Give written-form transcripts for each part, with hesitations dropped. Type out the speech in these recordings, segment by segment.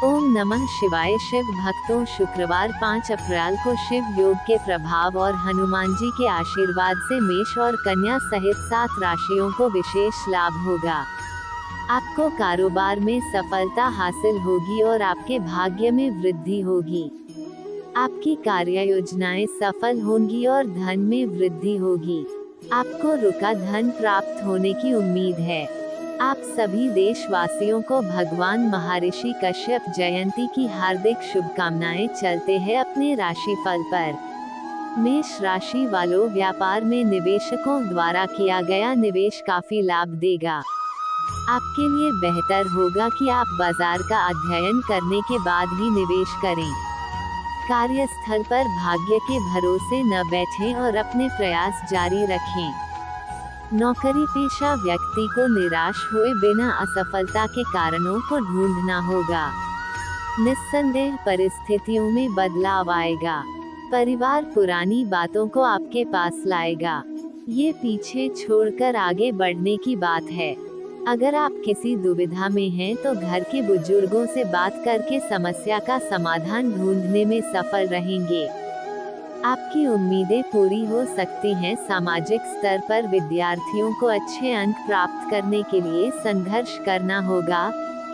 ओम नमः शिवाय। शिव भक्तों, शुक्रवार 5 अप्रैल को शिव योग के प्रभाव और हनुमान जी के आशीर्वाद से मेष और कन्या सहित 7 राशियों को विशेष लाभ होगा। आपको कारोबार में सफलता हासिल होगी और आपके भाग्य में वृद्धि होगी। आपकी कार्य योजनाएं सफल होंगी और धन में वृद्धि होगी। आपको रुका धन प्राप्त होने की उम्मीद है। आप सभी देशवासियों को भगवान महर्षि कश्यप जयंती की हार्दिक शुभकामनाएं। चलते हैं अपने राशिफल पर। मेष राशि वालों, व्यापार में निवेशकों द्वारा किया गया निवेश काफी लाभ देगा। आपके लिए बेहतर होगा कि आप बाजार का अध्ययन करने के बाद ही निवेश करें। कार्यस्थल पर भाग्य के भरोसे न बैठें और अपने प्रयास जारी रखें। नौकरी पेशा व्यक्ति को निराश हुए बिना असफलता के कारणों को ढूंढना होगा। निस्संदेह परिस्थितियों में बदलाव आएगा। परिवार पुरानी बातों को आपके पास लाएगा। ये पीछे छोड़कर आगे बढ़ने की बात है। अगर आप किसी दुविधा में हैं तो घर के बुजुर्गों से बात करके समस्या का समाधान ढूंढने में सफल रहेंगे। आपकी उम्मीदें पूरी हो सकती हैं। सामाजिक स्तर पर विद्यार्थियों को अच्छे अंक प्राप्त करने के लिए संघर्ष करना होगा,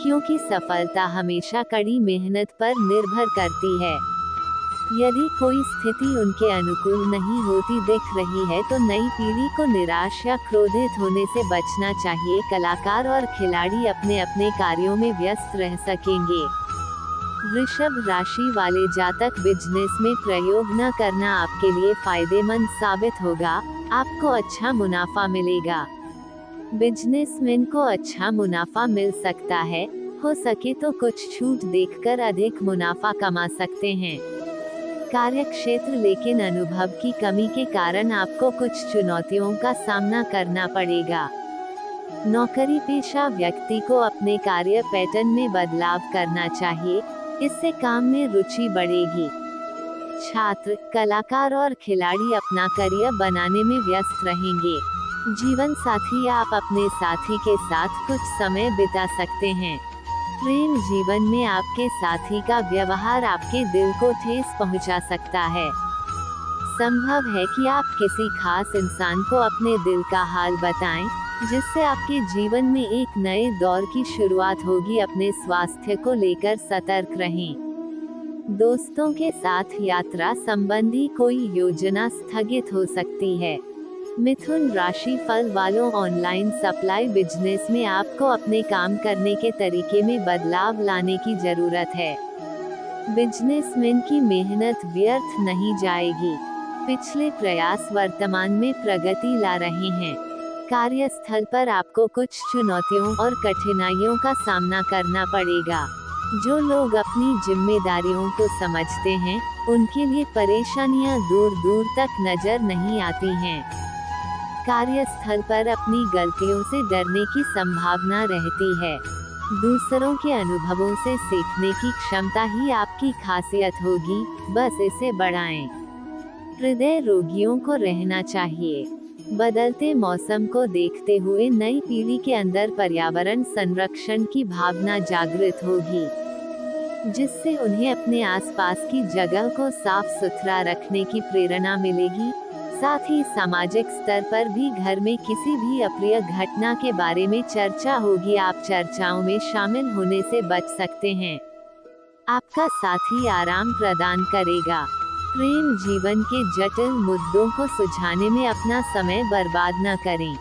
क्योंकि सफलता हमेशा कड़ी मेहनत पर निर्भर करती है। यदि कोई स्थिति उनके अनुकूल नहीं होती दिख रही है तो नई पीढ़ी को निराश या क्रोधित होने से बचना चाहिए। कलाकार और खिलाड़ी अपने अपने कार्यों में व्यस्त रह सकेंगे। वृषभ राशि वाले जातक, बिजनेस में प्रयोग न करना आपके लिए फायदेमंद साबित होगा। आपको अच्छा मुनाफा मिलेगा। बिजनेसमैन को अच्छा मुनाफा मिल सकता है। हो सके तो कुछ छूट देखकर अधिक मुनाफा कमा सकते हैं। कार्यक्षेत्र लेकिन अनुभव की कमी के कारण आपको कुछ चुनौतियों का सामना करना पड़ेगा। नौकरी पेशा व्यक्ति को अपने कार्य पैटर्न में बदलाव करना चाहिए, इससे काम में रुचि बढ़ेगी। छात्र, कलाकार और खिलाड़ी अपना करियर बनाने में व्यस्त रहेंगे। जीवन साथी, आप अपने साथी के साथ कुछ समय बिता सकते हैं। प्रेम जीवन में आपके साथी का व्यवहार आपके दिल को ठेस पहुंचा सकता है। संभव है कि आप किसी खास इंसान को अपने दिल का हाल बताएं, जिससे आपके जीवन में एक नए दौर की शुरुआत होगी। अपने स्वास्थ्य को लेकर सतर्क रहें। दोस्तों के साथ यात्रा संबंधी कोई योजना स्थगित हो सकती है। मिथुन राशि फल वालों, ऑनलाइन सप्लाई बिजनेस में आपको अपने काम करने के तरीके में बदलाव लाने की जरूरत है। बिजनेसमैन की मेहनत व्यर्थ नहीं जाएगी। पिछले प्रयास वर्तमान में प्रगति ला रहे हैं। कार्यस्थल पर आपको कुछ चुनौतियों और कठिनाइयों का सामना करना पड़ेगा। जो लोग अपनी जिम्मेदारियों को समझते हैं, उनके लिए परेशानियां दूर दूर तक नजर नहीं आती हैं। कार्यस्थल पर अपनी गलतियों से डरने की संभावना रहती है। दूसरों के अनुभवों से सीखने की क्षमता ही आपकी खासियत होगी, बस इसे बढ़ाएं। हृदय रोगियों को रहना चाहिए। बदलते मौसम को देखते हुए नई पीढ़ी के अंदर पर्यावरण संरक्षण की भावना जागृत होगी, जिससे उन्हें अपने आसपास की जगह को साफ सुथरा रखने की प्रेरणा मिलेगी। साथ ही सामाजिक स्तर पर भी घर में किसी भी अप्रिय घटना के बारे में चर्चा होगी। आप चर्चाओं में शामिल होने से बच सकते हैं। आपका साथी आराम प्रदान करेगा। प्रेम जीवन के जटिल मुद्दों को सुलझाने में अपना समय बर्बाद न करें।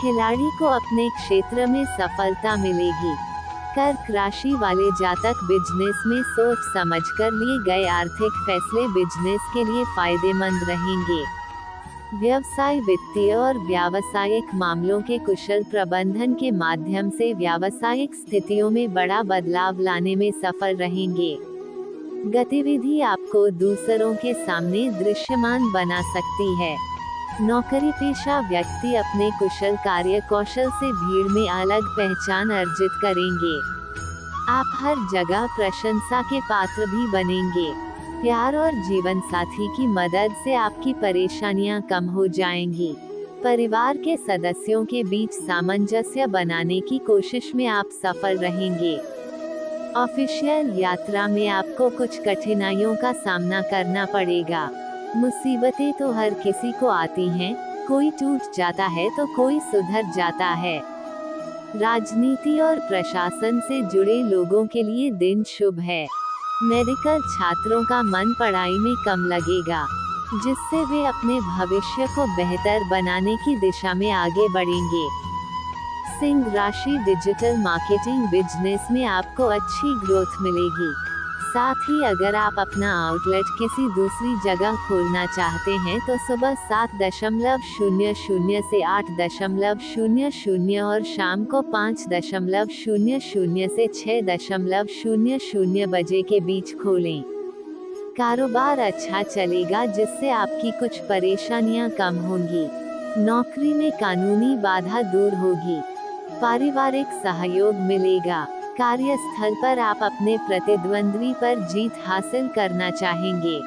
खिलाड़ी को अपने क्षेत्र में सफलता मिलेगी। कर्क राशि वाले जातक, बिजनेस में सोच समझकर लिए गए आर्थिक फैसले बिजनेस के लिए फायदेमंद रहेंगे। व्यवसाय, वित्तीय और व्यावसायिक मामलों के कुशल प्रबंधन के माध्यम से व्यावसायिक स्थितियों में बड़ा बदलाव लाने में सफल रहेंगे। गतिविधि आपको दूसरों के सामने दृश्यमान बना सकती है। नौकरी पेशा व्यक्ति अपने कुशल कार्य कौशल से भीड़ में अलग पहचान अर्जित करेंगे। आप हर जगह प्रशंसा के पात्र भी बनेंगे। प्यार और जीवन साथी की मदद से आपकी परेशानियां कम हो जाएंगी। परिवार के सदस्यों के बीच सामंजस्य बनाने की कोशिश में आप सफल रहेंगे। ऑफिशियल यात्रा में आपको कुछ कठिनाइयों का सामना करना पड़ेगा। मुसीबतें तो हर किसी को आती हैं, कोई टूट जाता है तो कोई सुधर जाता है। राजनीति और प्रशासन से जुड़े लोगों के लिए दिन शुभ है। मेडिकल छात्रों का मन पढ़ाई में कम लगेगा, जिससे वे अपने भविष्य को बेहतर बनाने की दिशा में आगे बढ़ेंगे। सिंह राशि, डिजिटल मार्केटिंग बिजनेस में आपको अच्छी ग्रोथ मिलेगी। साथ ही अगर आप अपना आउटलेट किसी दूसरी जगह खोलना चाहते हैं तो सुबह 7:00 से 8:00 और शाम को 5:00 से 6:00 बजे के बीच खोलें। कारोबार अच्छा चलेगा, जिससे आपकी कुछ परेशानियां कम होंगी। नौकरी में कानूनी बाधा दूर होगी। पारिवारिक सहयोग मिलेगा। कार्यस्थल पर आप अपने प्रतिद्वंद्वी पर जीत हासिल करना चाहेंगे।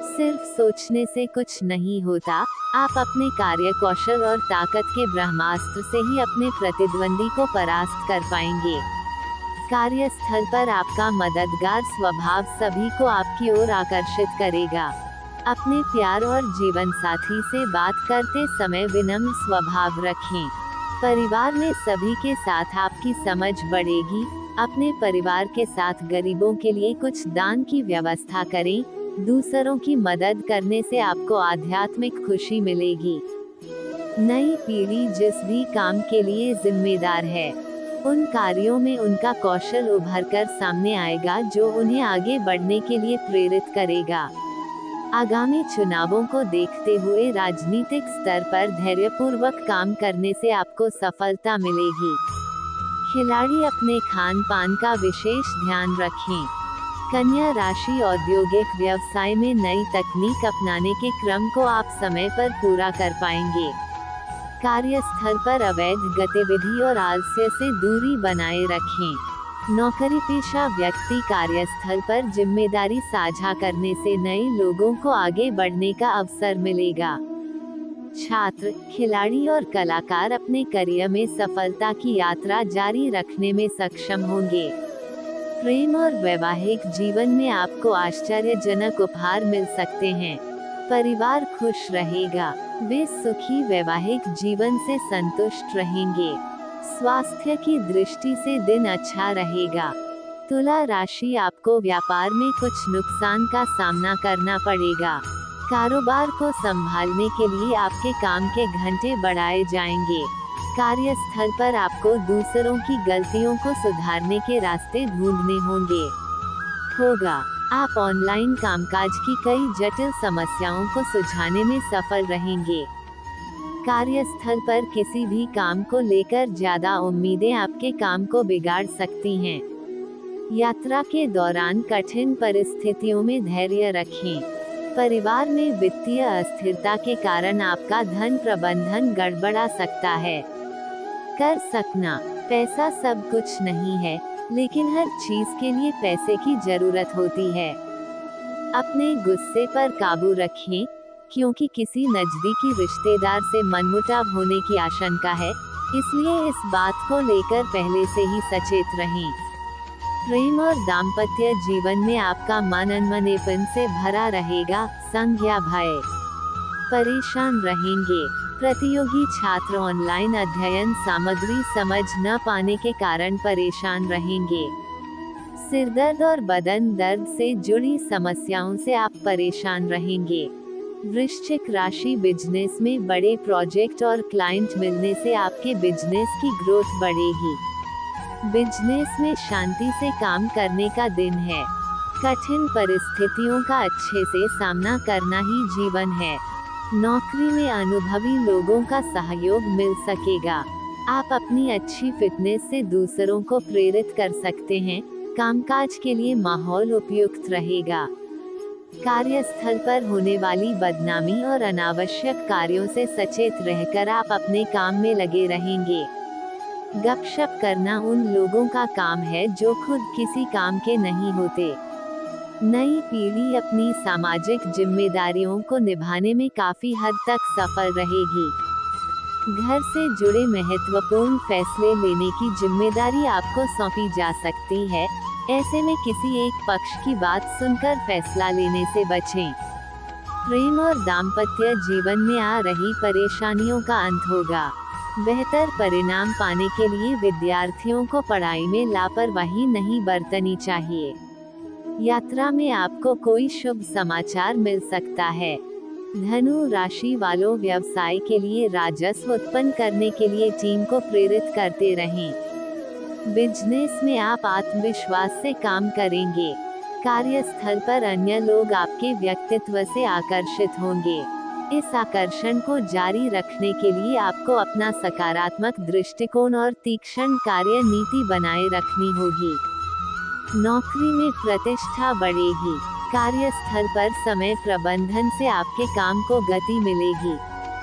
सिर्फ सोचने से कुछ नहीं होता, आप अपने कार्य कौशल और ताकत के ब्रह्मास्त्र से ही अपने प्रतिद्वंदी को परास्त कर पाएंगे। कार्यस्थल पर आपका मददगार स्वभाव सभी को आपकी ओर आकर्षित करेगा। अपने प्यार और जीवन साथी से बात करते समय विनम्र स्वभाव रखें। परिवार में सभी के साथ आपकी समझ बढ़ेगी। अपने परिवार के साथ गरीबों के लिए कुछ दान की व्यवस्था करें। दूसरों की मदद करने से आपको आध्यात्मिक खुशी मिलेगी। नई पीढ़ी जिस भी काम के लिए जिम्मेदार है, उन कार्यों में उनका कौशल उभरकर सामने आएगा, जो उन्हें आगे बढ़ने के लिए प्रेरित करेगा। आगामी चुनावों को देखते हुए राजनीतिक स्तर पर धैर्यपूर्वक काम करने से आपको सफलता मिलेगी। खिलाड़ी अपने खान पान का विशेष ध्यान रखें। कन्या राशि, औद्योगिक व्यवसाय में नई तकनीक अपनाने के क्रम को आप समय पर पूरा कर पाएंगे। कार्यस्थल पर अवैध गतिविधि और आलस्य से दूरी बनाए रखें। नौकरी पेशा व्यक्ति कार्यस्थल पर जिम्मेदारी साझा करने से नए लोगों को आगे बढ़ने का अवसर मिलेगा। छात्र, खिलाड़ी और कलाकार अपने करियर में सफलता की यात्रा जारी रखने में सक्षम होंगे। प्रेम और वैवाहिक जीवन में आपको आश्चर्यजनक उपहार मिल सकते हैं। परिवार खुश रहेगा। वे सुखी वैवाहिक जीवन से संतुष्ट रहेंगे। स्वास्थ्य की दृष्टि से दिन अच्छा रहेगा। तुला राशि, आपको व्यापार में कुछ नुकसान का सामना करना पड़ेगा। कारोबार को संभालने के लिए आपके काम के घंटे बढ़ाए जाएंगे। कार्यस्थल पर आपको दूसरों की गलतियों को सुधारने के रास्ते ढूंढने होगा। आप ऑनलाइन कामकाज की कई जटिल समस्याओं को सुलझाने में सफल रहेंगे। कार्यस्थल पर किसी भी काम को लेकर ज्यादा उम्मीदें आपके काम को बिगाड़ सकती हैं। यात्रा के दौरान कठिन परिस्थितियों में धैर्य रखें। परिवार में वित्तीय अस्थिरता के कारण आपका धन प्रबंधन गड़बड़ा सकता है। कर सकना, पैसा सब कुछ नहीं है, लेकिन हर चीज के लिए पैसे की जरूरत होती है। अपने गुस्से पर काबू रखें, क्योंकि किसी नजदीकी रिश्तेदार से मनमुटाव होने की आशंका है, इसलिए इस बात को लेकर पहले से ही सचेत रहें। प्रेम और दाम्पत्य जीवन में आपका मन अनमनेपन से भरा रहेगा। संज्ञा भय, परेशान रहेंगे। प्रतियोगी छात्र ऑनलाइन अध्ययन सामग्री समझ न पाने के कारण परेशान रहेंगे। सिरदर्द और बदन दर्द से जुड़ी समस्याओं से आप परेशान रहेंगे। वृश्चिक राशि, बिजनेस में बड़े प्रोजेक्ट और क्लाइंट मिलने से आपके बिजनेस की ग्रोथ बढ़ेगी। बिजनेस में शांति से काम करने का दिन है। कठिन परिस्थितियों का अच्छे से सामना करना ही जीवन है। नौकरी में अनुभवी लोगों का सहयोग मिल सकेगा। आप अपनी अच्छी फिटनेस से दूसरों को प्रेरित कर सकते हैं। कामकाज के लिए माहौल उपयुक्त रहेगा। कार्यस्थल पर होने वाली बदनामी और अनावश्यक कार्यों से सचेत रहकर आप अपने काम में लगे रहेंगे। गपशप करना उन लोगों का काम है जो खुद किसी काम के नहीं होते। नई पीढ़ी अपनी सामाजिक जिम्मेदारियों को निभाने में काफी हद तक सफल रहेगी। घर से जुड़े महत्वपूर्ण फैसले लेने की जिम्मेदारी आपको सौंपी जा सकती है। ऐसे में किसी एक पक्ष की बात सुनकर फैसला लेने से बचें। प्रेम और दाम्पत्य जीवन में आ रही परेशानियों का अंत होगा। बेहतर परिणाम पाने के लिए विद्यार्थियों को पढ़ाई में लापरवाही नहीं बरतनी चाहिए। यात्रा में आपको कोई शुभ समाचार मिल सकता है। धनु राशि वालों, व्यवसाय के लिए राजस्व उत्पन्न करने के लिए टीम को प्रेरित करते रहें। बिजनेस में आप आत्मविश्वास से काम करेंगे। कार्यस्थल पर अन्य लोग आपके व्यक्तित्व से आकर्षित होंगे। इस आकर्षण को जारी रखने के लिए आपको अपना सकारात्मक दृष्टिकोण और तीक्ष्ण कार्य नीति बनाए रखनी होगी। नौकरी में प्रतिष्ठा बढ़ेगी। कार्यस्थल पर समय प्रबंधन से आपके काम को गति मिलेगी।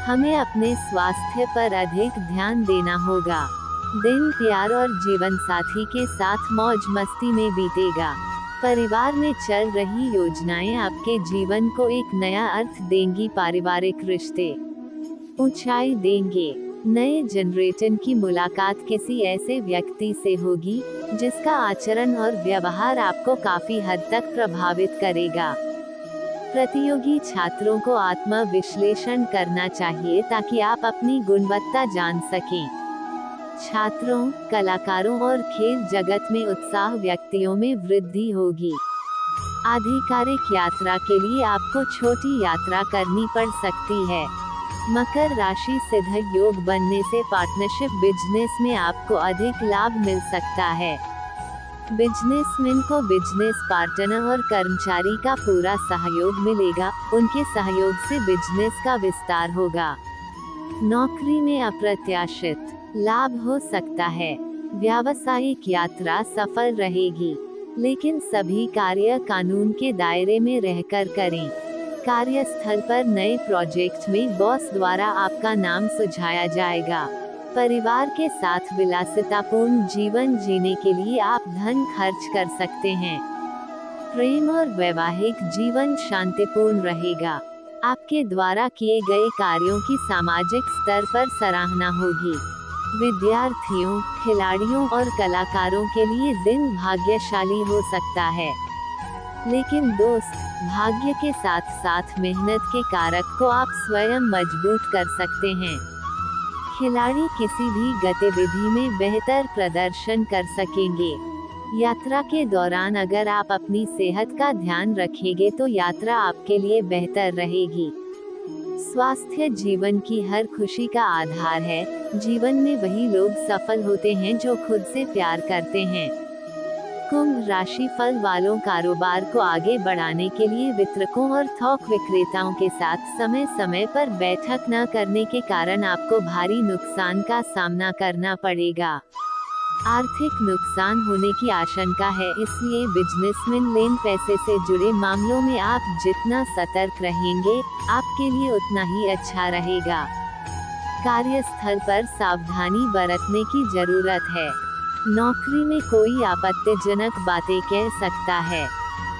हमें अपने स्वास्थ्य पर अधिक ध्यान देना होगा। दिन प्यार और जीवन साथी के साथ मौज मस्ती में बीतेगा। परिवार में चल रही योजनाएं आपके जीवन को एक नया अर्थ देंगी। पारिवारिक रिश्ते ऊंचाई देंगे। नए जनरेशन की मुलाकात किसी ऐसे व्यक्ति से होगी जिसका आचरण और व्यवहार आपको काफी हद तक प्रभावित करेगा। प्रतियोगी छात्रों को आत्म-विश्लेषण करना चाहिए ताकि आप अपनी गुणवत्ता जान सकें। छात्रों, कलाकारों और खेल जगत में उत्साह व्यक्तियों में वृद्धि होगी। आधिकारिक यात्रा के लिए आपको छोटी यात्रा करनी पड़ सकती है। मकर राशि, सिद्ध योग बनने से पार्टनरशिप बिजनेस में आपको अधिक लाभ मिल सकता है। बिजनेसमैन को बिजनेस पार्टनर और कर्मचारी का पूरा सहयोग मिलेगा। उनके सहयोग से बिजनेस का विस्तार होगा। नौकरी में अप्रत्याशित लाभ हो सकता है। व्यावसायिक यात्रा सफल रहेगी, लेकिन सभी कार्य कानून के दायरे में रहकर करें। कार्यस्थल पर नए प्रोजेक्ट में बॉस द्वारा आपका नाम सुझाया जाएगा। परिवार के साथ विलासितापूर्ण जीवन जीने के लिए आप धन खर्च कर सकते हैं। प्रेम और वैवाहिक जीवन शांतिपूर्ण रहेगा। आपके द्वारा किए गए कार्यों की सामाजिक स्तर पर सराहना होगी। विद्यार्थियों, खिलाड़ियों और कलाकारों के लिए दिन भाग्यशाली हो सकता है, लेकिन दोस्त, भाग्य के साथ साथ मेहनत के कारक को आप स्वयं मजबूत कर सकते हैं। खिलाड़ी किसी भी गतिविधि में बेहतर प्रदर्शन कर सकेंगे। यात्रा के दौरान अगर आप अपनी सेहत का ध्यान रखेंगे तो यात्रा आपके लिए बेहतर रहेगी। स्वास्थ्य जीवन की हर खुशी का आधार है। जीवन में वही लोग सफल होते हैं जो खुद से प्यार करते हैं। कुंभ राशि फल वालों, कारोबार को आगे बढ़ाने के लिए वितरकों और थोक विक्रेताओं के साथ समय समय पर बैठक न करने के कारण आपको भारी नुकसान का सामना करना पड़ेगा। आर्थिक नुकसान होने की आशंका है, इसलिए बिजनेसमैन लेन पैसे से जुड़े मामलों में आप जितना सतर्क रहेंगे, आपके लिए उतना ही अच्छा रहेगा। कार्यस्थल पर सावधानी बरतने की जरूरत है। नौकरी में कोई आपत्तिजनक बातें कह सकता है।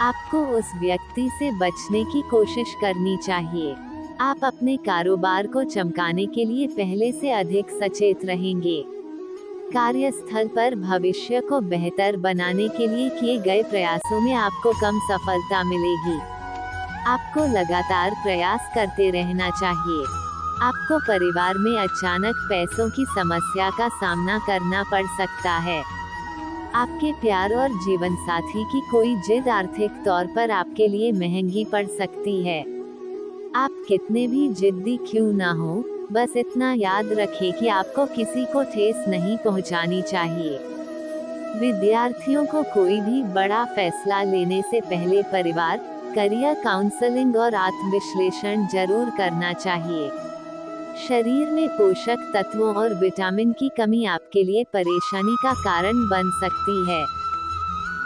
आपको उस व्यक्ति से बचने की कोशिश करनी चाहिए। आप अपने कारोबार को चमकाने के लिए पहले से अधिक सचेत रहेंगे। कार्यस्थल पर भविष्य को बेहतर बनाने के लिए किए गए प्रयासों में आपको कम सफलता मिलेगी। आपको लगातार प्रयास करते रहना चाहिए। आपको परिवार में अचानक पैसों की समस्या का सामना करना पड़ सकता है। आपके प्यार और जीवन साथी की कोई जिद आर्थिक तौर पर आपके लिए महंगी पड़ सकती है। आप कितने भी जिद्दी क्यों ना हो, बस इतना याद रखें कि आपको किसी को ठेस नहीं पहुंचानी चाहिए। विद्यार्थियों को कोई भी बड़ा फैसला लेने से पहले परिवार, करियर काउंसलिंग और आत्मविश्लेषण जरूर करना चाहिए। शरीर में पोषक तत्वों और विटामिन की कमी आपके लिए परेशानी का कारण बन सकती है।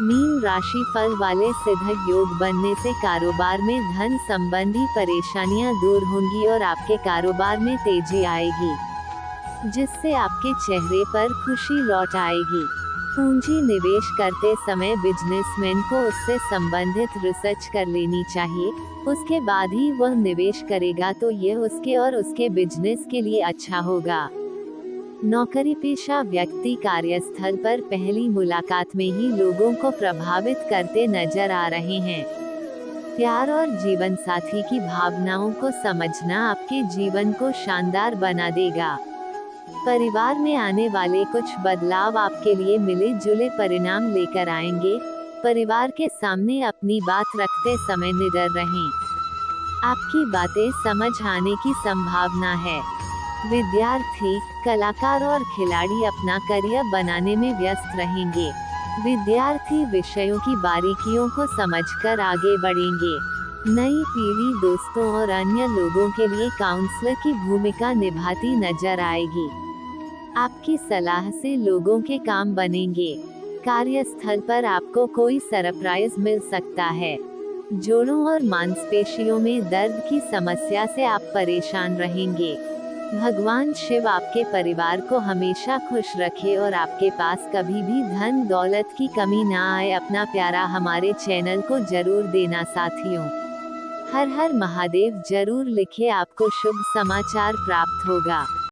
मीन राशि फल वाले, सिद्ध योग बनने से कारोबार में धन संबंधी परेशानियां दूर होंगी और आपके कारोबार में तेजी आएगी, जिससे आपके चेहरे पर खुशी लौट आएगी। पूंजी निवेश करते समय बिजनेसमैन को उससे संबंधित रिसर्च कर लेनी चाहिए। उसके बाद ही वह निवेश करेगा तो यह उसके और उसके बिजनेस के लिए अच्छा होगा। नौकरी पेशा व्यक्ति कार्यस्थल पर पहली मुलाकात में ही लोगों को प्रभावित करते नजर आ रहे हैं। प्यार और जीवन साथी की भावनाओं को समझना आपके जीवन को शानदार बना देगा। परिवार में आने वाले कुछ बदलाव आपके लिए मिले जुले परिणाम लेकर आएंगे। परिवार के सामने अपनी बात रखते समय निडर रहें। आपकी बातें समझ आने की संभावना है। विद्यार्थी, कलाकार और खिलाड़ी अपना करियर बनाने में व्यस्त रहेंगे। विद्यार्थी विषयों की बारीकियों को समझकर आगे बढ़ेंगे। नई पीढ़ी दोस्तों और अन्य लोगों के लिए काउंसलर की भूमिका निभाती नजर आएगी। आपकी सलाह से लोगों के काम बनेंगे। कार्यस्थल पर आपको कोई सरप्राइज मिल सकता है। जोड़ों और मांसपेशियों में दर्द की समस्या से आप परेशान रहेंगे। भगवान शिव आपके परिवार को हमेशा खुश रखे और आपके पास कभी भी धन दौलत की कमी ना आए। अपना प्यारा हमारे चैनल को जरूर देना साथियों। हर हर महादेव जरूर लिखे, आपको शुभ समाचार प्राप्त होगा।